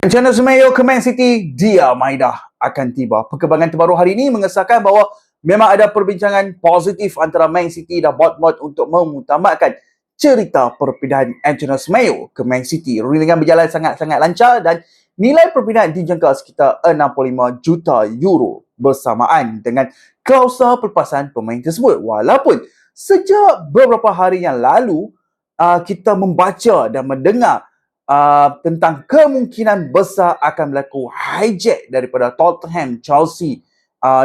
Rencana Semeyo ke Man City, dia Maida akan tiba. Perkembangan terbaru hari ini mengesahkan bahawa memang ada perbincangan positif antara Man City dan Bournemouth untuk mengutamakan cerita perpindahan Antonio Semeyo ke Man City. Rulingan berjalan sangat-sangat lancar dan nilai perpindahan dijangka sekitar 65 juta euro bersamaan dengan klausul pelepasan pemain tersebut. Walaupun sejak beberapa hari yang lalu kita membaca dan mendengar tentang kemungkinan besar akan berlaku hijack daripada Tottenham, Chelsea,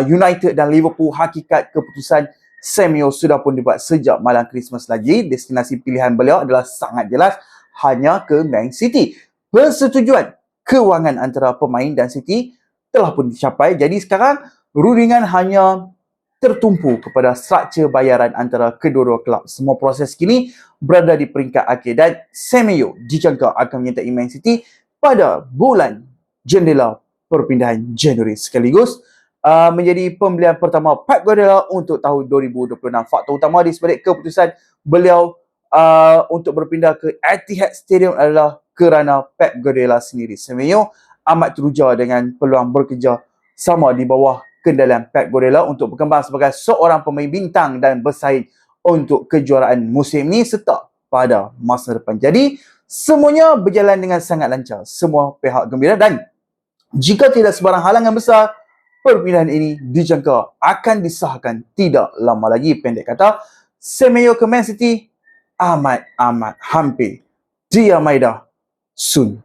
United dan Liverpool. Hakikat keputusan Semeyo sudah pun dibuat sejak malam Christmas lagi. Destinasi pilihan beliau adalah sangat jelas, hanya ke Man City. Persetujuan kewangan antara pemain dan City telah pun dicapai. Jadi sekarang rundingan hanya tertumpu kepada struktur bayaran antara kedua-dua kelab. Semua proses kini berada di peringkat akhir dan Semeyo dijangka akan menyertai Man City pada bulan jendela perpindahan Januari, sekaligus menjadi pembelian pertama Pep Guardiola untuk tahun 2026. Faktor utama di sebalik keputusan beliau untuk berpindah ke Etihad Stadium adalah kerana Pep Guardiola sendiri. Semeyo amat teruja dengan peluang bekerja sama di bawah kendalian Pep Guardiola untuk berkembang sebagai seorang pemain bintang dan bersaing untuk kejuaraan musim ini serta pada masa depan. Jadi, semuanya berjalan dengan sangat lancar. Semua pihak gembira dan jika tidak sebarang halangan besar, perpindahan ini dijangka akan disahkan tidak lama lagi. Pendek kata, Semeyo ke Man City amat hampir dia Maida soon.